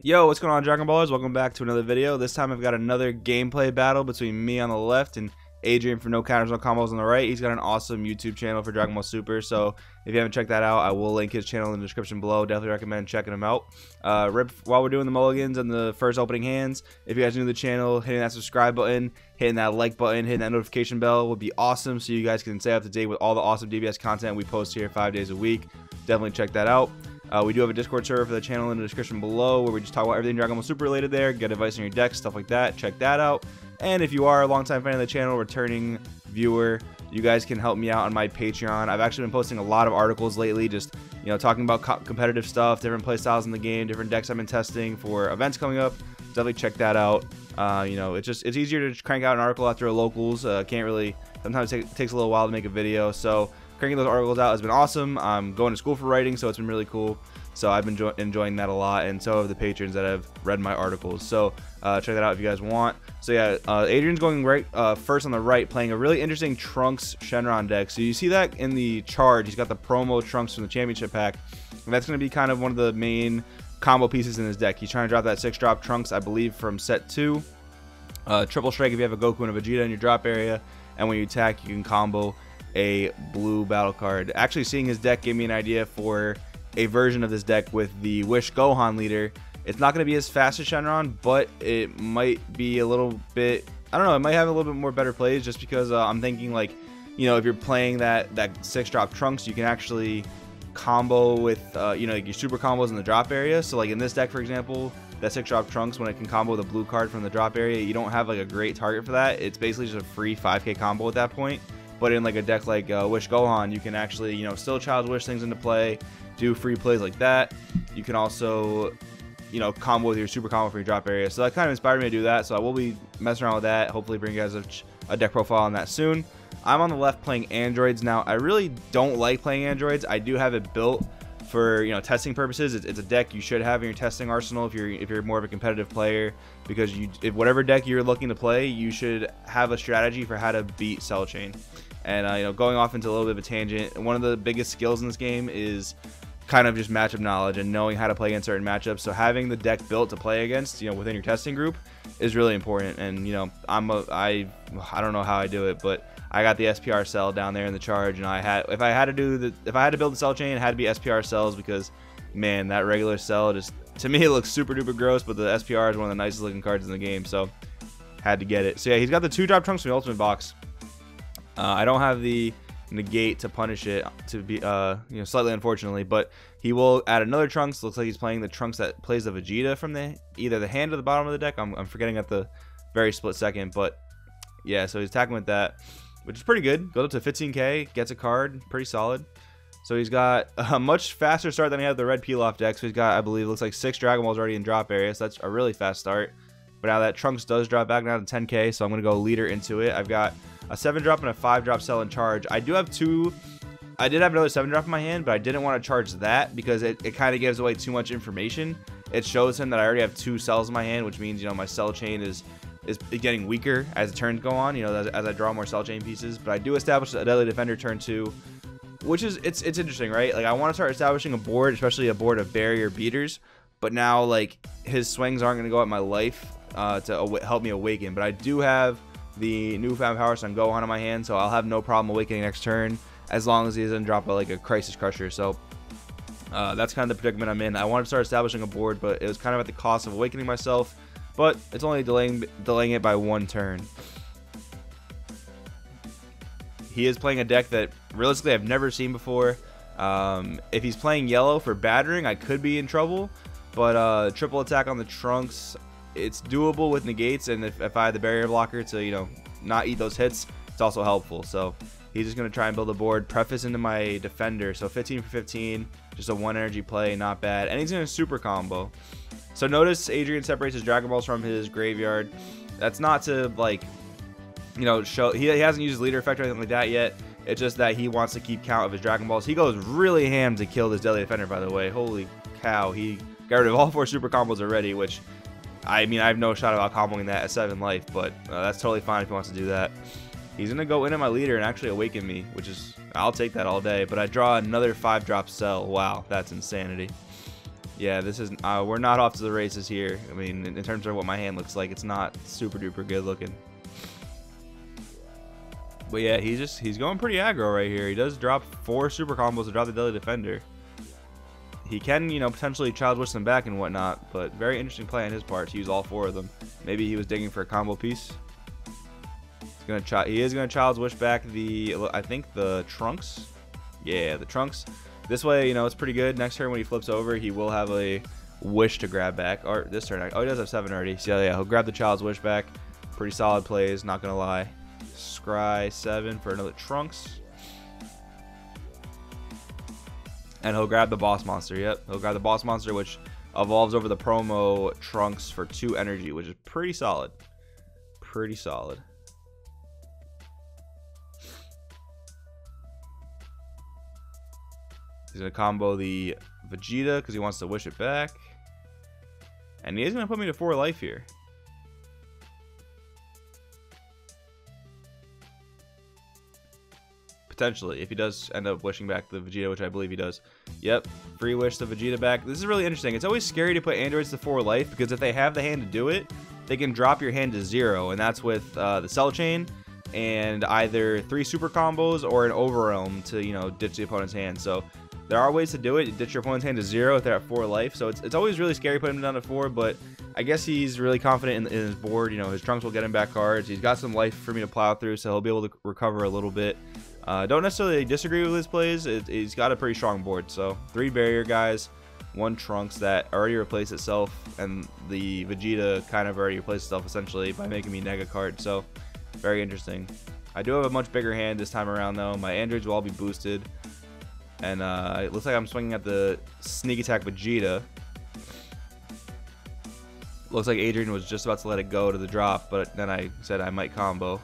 Yo, what's going on, Dragon Ballers? Welcome back to another video. This time I've got another gameplay battle between me on the left and Adrian from No Counters, No Combos on the right. He's got an awesome YouTube channel for Dragon Ball Super, so if you haven't checked that out, I will link his channel in the description below. Definitely recommend checking him out. While we're doing the mulligans and the first opening hands, if you guys are new to the channel, hitting that subscribe button, hitting that like button, hitting that notification bell would be awesome, so you guys can stay up to date with all the awesome DBS content we post here 5 days a week. Definitely check that out. We do have a Discord server for the channel in the description below where we just talk about everything Dragon Ball Super related there, get advice on your decks, stuff like that. Check that out. And if you are a longtime fan of the channel, returning viewer, you guys can help me out on my Patreon. I've actually been posting a lot of articles lately, just talking about competitive stuff, different play styles in the game, different decks I've been testing for events coming up. Definitely check that out. It's easier to crank out an article after a locals. Sometimes it takes a little while to make a video, so cranking those articles out has been awesome. I'm going to school for writing, so it's been really cool. So I've been enjoying that a lot, and so have the patrons that have read my articles. So check that out if you guys want. So yeah, Adrian's going right first on the right, playing a really interesting Trunks Shenron deck. So you see that in the charge, he's got the promo Trunks from the championship pack, and that's going to be kind of one of the main combo pieces in his deck. He's trying to drop that 6-drop Trunks, I believe, from set 2. Triple strike if you have a Goku and a Vegeta in your drop area, and when you attack, you can combo a blue battle card. Actually, seeing his deck gave me an idea for a version of this deck with the Wish Gohan leader. It's not going to be as fast as Shenron, but it might be a little bit, I don't know, it might have a little bit more better plays, just because I'm thinking, like, if you're playing that 6-drop Trunks, you can actually combo with like your super combos in the drop area. So like in this deck, for example, that 6-drop Trunks, when it can combo the blue card from the drop area, you don't have like a great target for that. It's basically just a free 5k combo at that point. But in like a deck like Wish Gohan, you can actually still Child's Wish things into play, do free plays like that. You can also combo with your super combo for your drop area. So that kind of inspired me to do that, so I will be messing around with that. Hopefully bring you guys a deck profile on that soon. I'm on the left playing androids now. I really don't like playing androids. I do have it built for testing purposes. It's a deck you should have in your testing arsenal if you're more of a competitive player, because if whatever deck you're looking to play, you should have a strategy for how to beat Cell Chain. And going off into a little bit of a tangent, one of the biggest skills in this game is kind of just matchup knowledge and knowing how to play against certain matchups. So having the deck built to play against within your testing group is really important. And I don't know how I do it, but I got the SPR cell down there in the charge, and if I had to build the Cell Chain, it had to be SPR cells, because man, that regular cell just, to me, it looks super duper gross, but the SPR is one of the nicest looking cards in the game, so had to get it. So yeah, he's got the 2-drop Trunks from the Ultimate Box. I don't have the negate to punish it, to be slightly unfortunately, but he will add another Trunks. Looks like he's playing the Trunks that plays the Vegeta from either the hand or the bottom of the deck. I'm forgetting at the very split second, but yeah, so he's attacking with that, which is pretty good. Goes up to 15k, gets a card, pretty solid. So he's got a much faster start than he had the red peel off deck. So he's got, I believe, looks like 6 Dragon Balls already in drop area, so that's a really fast start. But now that Trunks does drop back now to 10k, so I'm gonna go leader into it. I've got a 7-drop and a 5-drop cell in charge. I did have another 7-drop in my hand, but I didn't want to charge that because it kind of gives away too much information. It shows him that I already have 2 cells in my hand, which means my Cell Chain is getting weaker as the turns go on, as I draw more Cell Chain pieces. But I do establish a Deadly Defender turn 2, which is it's interesting, right? Like, I want to start establishing a board, especially a board of barrier beaters, but now like his swings aren't going to go at my life to help me awaken. But I do have the newfound Power Stone Gohan on my hand, so I'll have no problem awakening next turn, as long as he doesn't drop like a Crisis Crusher. So that's kind of the predicament I'm in. I wanted to start establishing a board, but it was kind of at the cost of awakening myself, but it's only delaying it by 1 turn. He is playing a deck that realistically I've never seen before. If he's playing yellow for battering, I could be in trouble, but triple attack on the Trunks, it's doable with negates, and if I had the barrier blocker to not eat those hits, it's also helpful. So he's just going to try and build a board, preface into my defender. So 15 for 15, just a 1 energy play, not bad. And he's in a super combo. So notice Adrian separates his Dragon Balls from his graveyard. That's not to like show he hasn't used his leader effect or anything like that yet. It's just that he wants to keep count of his Dragon Balls. He goes really ham to kill this Deadly Defender, by the way. Holy cow, he got rid of all 4 super combos already, which I mean, I have no shot about comboing that at 7 life, but that's totally fine if he wants to do that. He's going to go into my leader and actually awaken me, which is, I'll take that all day. But I draw another 5-drop cell. Wow, that's insanity. Yeah, this is we're not off to the races here. I mean, in terms of what my hand looks like, it's not super duper good looking. But yeah, he's going pretty aggro right here. He does drop 4 super combos to drop the Deadly Defender. He can, you know, potentially Child Wish them back and whatnot, but very interesting play on his part to use all 4 of them. Maybe he was digging for a combo piece. He is gonna Child's Wish back I think the Trunks. Yeah, the Trunks. This way, you know, it's pretty good. Next turn when he flips over, he will have a Wish to grab back. Or this turn, oh, he does have 7 already. So yeah, he'll grab the Child's Wish back. Pretty solid plays, not gonna lie. Scry 7 for another Trunks. And he'll grab the boss monster. Yep, he'll grab the boss monster, which evolves over the promo Trunks for 2 energy, which is pretty solid. Pretty solid. He's going to combo the Vegeta because he wants to wish it back. And he is going to put me to 4 life here. Potentially, if he does end up wishing back the Vegeta, which I believe he does. Yep, free wish the Vegeta back. This is really interesting. It's always scary to put androids to 4 life because if they have the hand to do it, they can drop your hand to 0. And that's with the Cell Chain and either 3 super combos or an Overwhelm to, you know, ditch the opponent's hand. So there are ways to do it. You ditch your opponent's hand to 0 if they're at 4 life. So it's always really scary putting him down to 4, but I guess he's really confident in his board. You know, his Trunks will get him back cards. He's got some life for me to plow through, so he'll be able to recover a little bit. Don't necessarily disagree with his plays. He's got a pretty strong board. So 3 barrier guys, 1 Trunks that already replaced itself, and the Vegeta kind of already replaced itself essentially by making me nega card. So very interesting. I do have a much bigger hand this time around though. My androids will all be boosted. And it looks like I'm swinging at the Sneak Attack Vegeta. Looks like Adrian was just about to let it go to the drop, but then I said I might combo.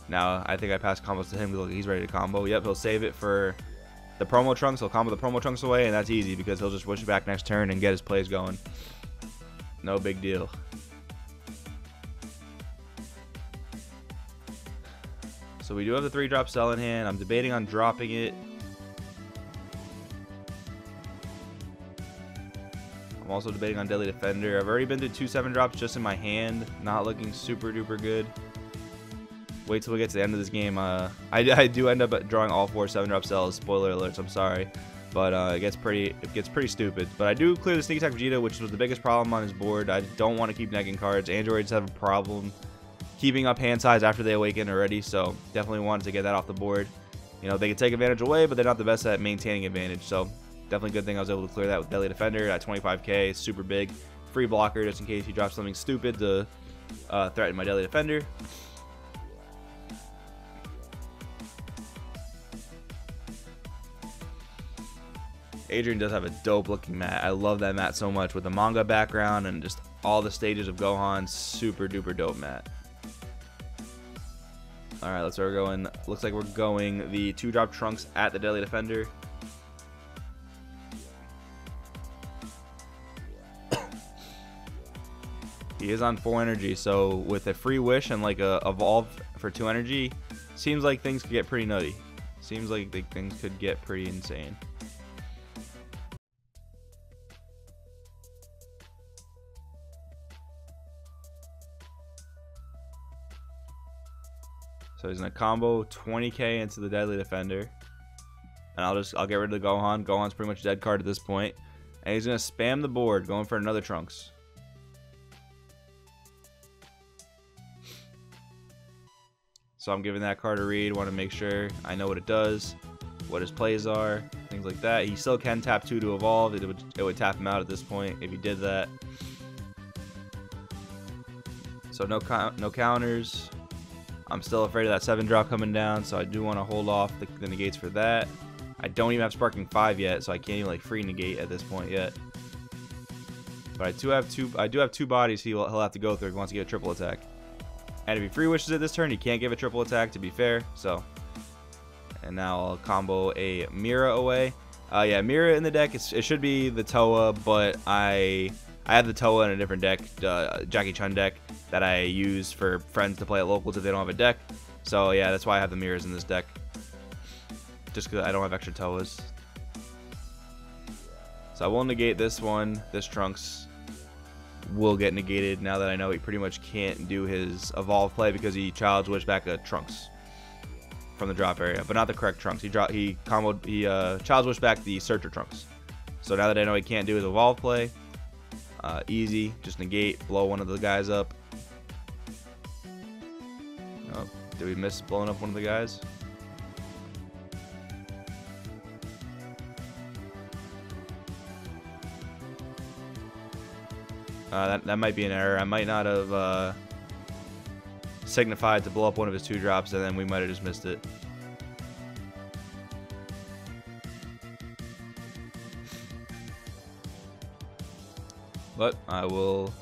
Now I think I passed combos to him because he's ready to combo. Yep, he'll save it for the promo Trunks. He'll combo the promo Trunks away, and that's easy because he'll just wish it back next turn and get his plays going. No big deal. So we do have the 3-drop Cell in hand. I'm debating on dropping it. I'm also debating on Deadly Defender. I've already been to 2 7-drops just in my hand. Not looking super duper good. Wait till we get to the end of this game. I do end up drawing all 4 7-drop cells. Spoiler alerts, I'm sorry. But it gets pretty stupid. But I do clear the Sneak Attack Vegeta, which was the biggest problem on his board. I don't want to keep negging cards. Androids have a problem keeping up hand size after they awaken already. So definitely wanted to get that off the board. You know, they can take advantage away, but they're not the best at maintaining advantage. So definitely good thing I was able to clear that with Deadly Defender at 25k. Super big. Free blocker just in case he drops something stupid to threaten my Deadly Defender. Adrian does have a dope looking mat. I love that mat so much with the manga background and just all the stages of Gohan. Super duper dope mat. Alright, let's start going. Looks like we're going the 2-drop Trunks at the Deadly Defender. He is on 4 energy, so with a free wish and like a evolve for 2 energy, seems like things could get pretty nutty. Seems like things could get pretty insane. So he's gonna combo 20k into the Deadly Defender, and I'll get rid of the Gohan. Gohan's pretty much dead card at this point, and he's gonna spam the board, going for another Trunks. So I'm giving that card a read. Want to make sure I know what it does, what his plays are, things like that. He still can tap 2 to evolve. It would tap him out at this point if he did that. So no counters. I'm still afraid of that 7-drop coming down, so I do want to hold off the negates for that. I don't even have Sparking 5 yet, so I can't even like free negate at this point yet. But I do have two bodies he'll have to go through if he wants to get a triple attack. And if he free wishes it this turn, he can't give a triple attack, to be fair. So, and now I'll combo a Mira away. Yeah, Mira in the deck. It should be the Toa, but I have the Toa in a different deck, Jackie Chun deck, that I use for friends to play at locals if they don't have a deck. So yeah, that's why I have the Miras in this deck. Just because I don't have extra Toas. So I will negate this one. This Trunks will get negated now that I know he pretty much can't do his evolve play because he Child's Wish back a Trunks from the drop area, but not the correct Trunks. He Child's Wish back the Searcher Trunks. So now that I know he can't do his evolve play, easy, just negate, blow one of the guys up. Oh, did we miss blowing up one of the guys? That might be an error. I might not have signified to blow up one of his 2 drops, and then we might have just missed it. But I will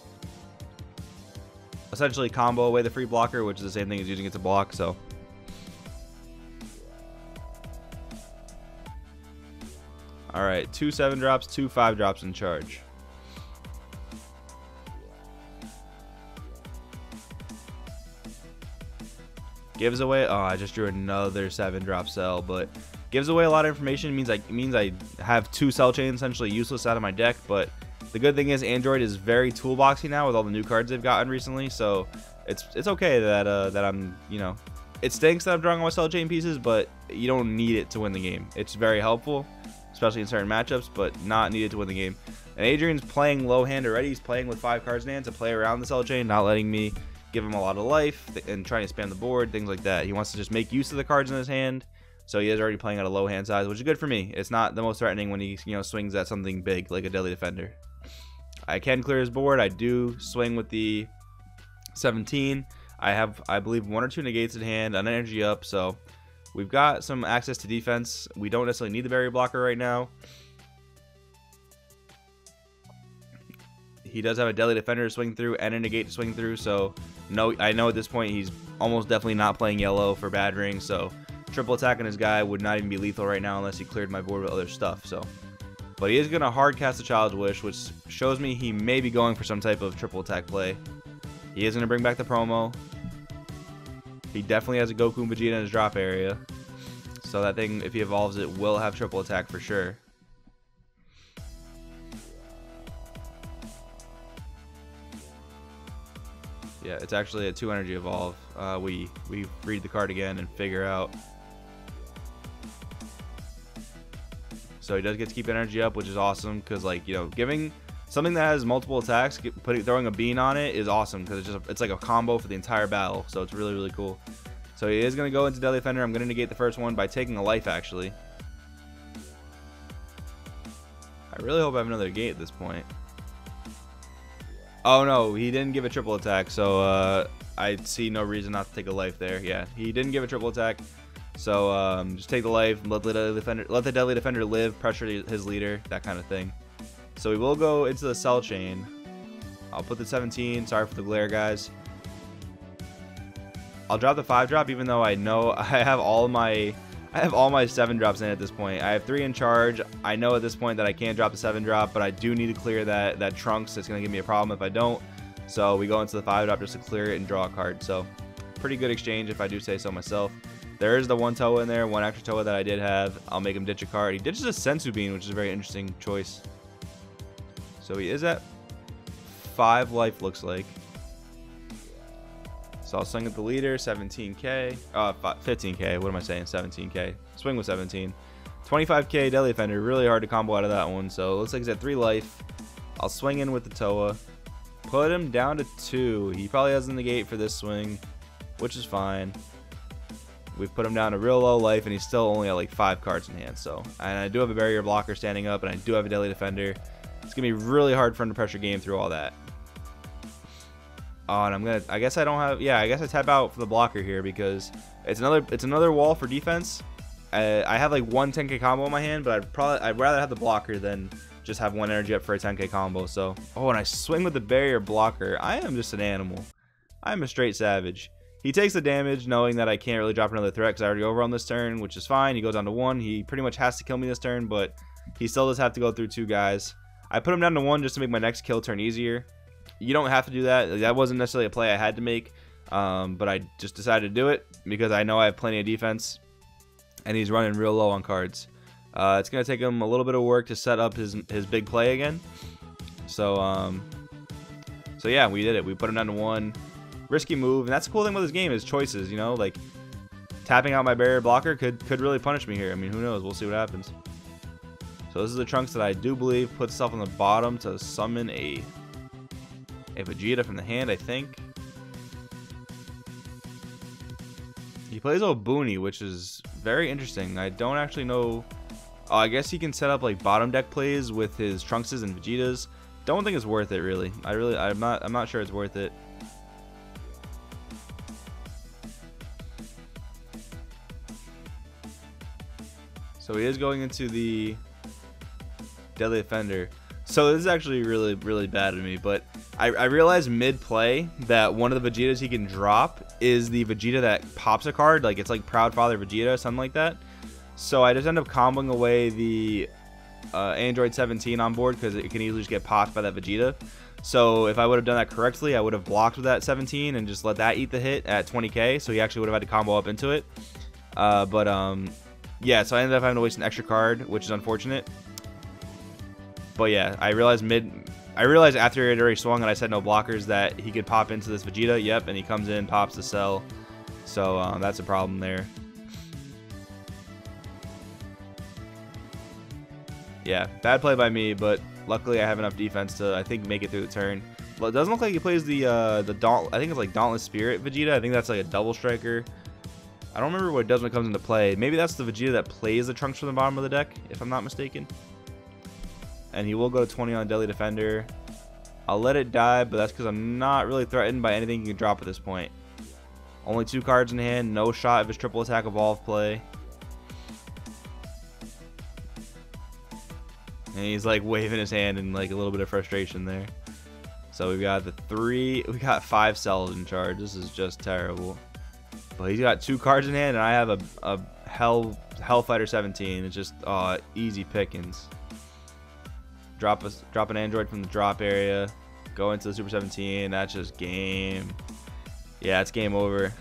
essentially combo away the free blocker, which is the same thing as using it to block. So all right, 2 7 drops, 2 5 drops in charge. Gives away, oh, I just drew another 7 drop cell, but gives away a lot of information. It means I have 2 cell chains essentially useless out of my deck. But the good thing is Android is very toolboxy now with all the new cards they've gotten recently, so it's okay that that I'm, you know, it stinks that I'm drawing all my cell chain pieces, but you don't need it to win the game. It's very helpful, especially in certain matchups, but not needed to win the game. And Adrian's playing low hand already. He's playing with 5 cards in hand to play around the cell chain, not letting me give him a lot of life and trying to spam the board, things like that. He wants to just make use of the cards in his hand, so he is already playing at a low hand size, which is good for me. It's not the most threatening when he, you know, swings at something big like a Deadly Defender. I can clear his board. I do swing with the 17. I have, I believe, 1 or 2 negates in hand, an energy up, so we've got some access to defense. We don't necessarily need the barrier blocker right now. He does have a Deadly Defender to swing through and a negate to swing through, so no, I know at this point he's almost definitely not playing yellow for bad ring, so triple attack on his guy would not even be lethal right now unless he cleared my board with other stuff. So, but he is going to hard cast the Child's Wish, which shows me he may be going for some type of triple attack play. He is going to bring back the promo. He definitely has a Goku and Vegeta in his drop area, so that thing, if he evolves it, will have triple attack for sure. Yeah, it's actually a 2 energy evolve. We read the card again and figure out. So he does get to keep energy up, which is awesome because, like, you know, giving something that has multiple attacks, throwing a bean on it is awesome because it's like a combo for the entire battle. So it's really, really cool. So he is going to go into Deadly Defender. I'm going to negate the first one by taking a life, actually. I really hope I have another gate at this point. Oh no, he didn't give a triple attack, so I see no reason not to take a life there. Yeah, he didn't give a triple attack, so just take the life, let the Deadly Defender live, pressure his leader, that kind of thing. So we will go into the cell chain. I'll put the 17. Sorry for the glare, guys. I'll drop the 5 drop, even though I know I have all my 7 drops in at this point. I have 3 in charge. I know at this point that I can't drop the 7 drop, but I do need to clear that Trunks. It's going to give me a problem if I don't. So we go into the 5 drop just to clear it and draw a card. So pretty good exchange if I do say so myself. There is the 1 Toa in there, 1 extra Toa that I did have. I'll make him ditch a card. He ditches a Sensu Bean, which is a very interesting choice. So he is at 5 life, looks like. So I'll swing at the leader, 17k, 15k, what am I saying, 17k, swing with 17, 25k Deadly Defender, really hard to combo out of that one, so it looks like he's at 3 life. I'll swing in with the Toa, put him down to 2, he probably has the negate for this swing, which is fine. We've put him down to real low life, and he's still only at like 5 cards in hand, so, and I do have a barrier blocker standing up, and I do have a Deadly Defender. It's going to be really hard for him to pressure game through all that. Oh, and I guess I don't have, yeah, I guess I tap out for the blocker here because it's another wall for defense. I have like 1 10k combo in my hand, but I'd rather have the blocker than just have 1 energy up for a 10k combo. So, oh, and I swing with the barrier blocker. I am just an animal. I'm a straight savage. He takes the damage knowing that I can't really drop another threat because I already over on this turn, which is fine. He goes down to 1. He pretty much has to kill me this turn, but he still does have to go through 2 guys. I put him down to 1 just to make my next kill turn easier. You don't have to do that. That wasn't necessarily a play I had to make, but I just decided to do it because I know I have plenty of defense, and he's running real low on cards. It's gonna take him a little bit of work to set up his big play again. So so yeah, we did it. We put him down to 1. Risky move, and that's the cool thing with this game is choices. You know, like tapping out my barrier blocker could really punish me here. I mean, who knows? We'll see what happens. So this is the Trunks that I do believe puts itself on the bottom to summon a Vegeta from the hand, I think. He plays Obuni, which is very interesting. I don't actually know. Oh, I guess he can set up like bottom deck plays with his Trunkses and Vegetas. Don't think it's worth it, really. I'm not sure it's worth it. So he is going into the Deadly Defender. So this is actually really bad of me, but I realized mid-play that one of the Vegetas he can drop is the Vegeta that pops a card. Like, it's like Proud Father Vegeta, something like that. So I just end up comboing away the Android 17 on board because it can easily just get popped by that Vegeta. So if I would have done that correctly, I would have blocked with that 17 and just let that eat the hit at 20k. So he actually would have had to combo up into it. Yeah, so I ended up having to waste an extra card, which is unfortunate. But yeah, I realized after it already swung and I said no blockers that he could pop into this Vegeta. Yep, and he comes in, pops the cell. So that's a problem there. Yeah, bad play by me, but luckily I have enough defense to, I think, make it through the turn. Well, it doesn't look like he plays the I think it's like Dauntless Spirit Vegeta. I think that's like a double striker. I don't remember what it does when it comes into play. Maybe that's the Vegeta that plays the Trunks from the bottom of the deck, if I'm not mistaken. And he will go to 20 on Deadly Defender. I'll let it die, but that's because I'm not really threatened by anything he can drop at this point. Only 2 cards in hand, no shot of his triple attack evolve play. And he's like waving his hand in like a little bit of frustration there. So we got we got 5 cells in charge. This is just terrible. But he's got 2 cards in hand, and I have a Hellfighter 17. It's just easy pickings. Drop an Android from the drop area, go into the Super 17. That's just game. Yeah, it's game over.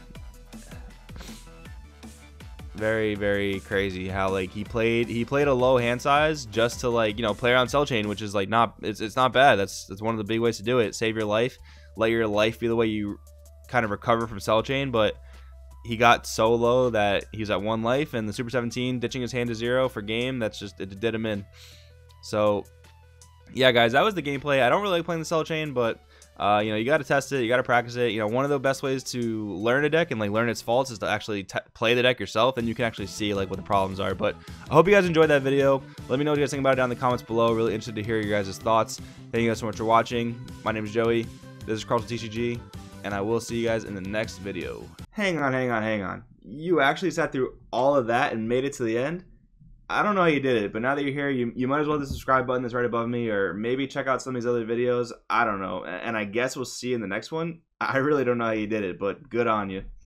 Very crazy how like he played a low hand size just to, like, you know, play around cell chain, which is like it's not bad. That's one of the big ways to do it. Save your life, let your life be the way you kind of recover from cell chain. But he got so low that he was at 1 life, and the Super 17 ditching his hand to 0 for game, that's just, it did him in. So yeah, guys, that was the gameplay. I don't really like playing the cell chain, but you know, you got to test it, you got to practice it. You know, one of the best ways to learn a deck and like learn its faults is to actually play the deck yourself, and you can actually see like what the problems are. But I hope you guys enjoyed that video. Let me know what you guys think about it down in the comments below. Really interested to hear your guys' thoughts. Thank you guys so much for watching. My name is Joey. This is Carlton TCG, and I will see you guys in the next video. Hang on. You actually sat through all of that and made it to the end? I don't know how you did it, but now that you're here, you might as well hit the subscribe button that's right above me, or maybe check out some of these other videos. I don't know. And I guess we'll see you in the next one. I really don't know how you did it, but good on you.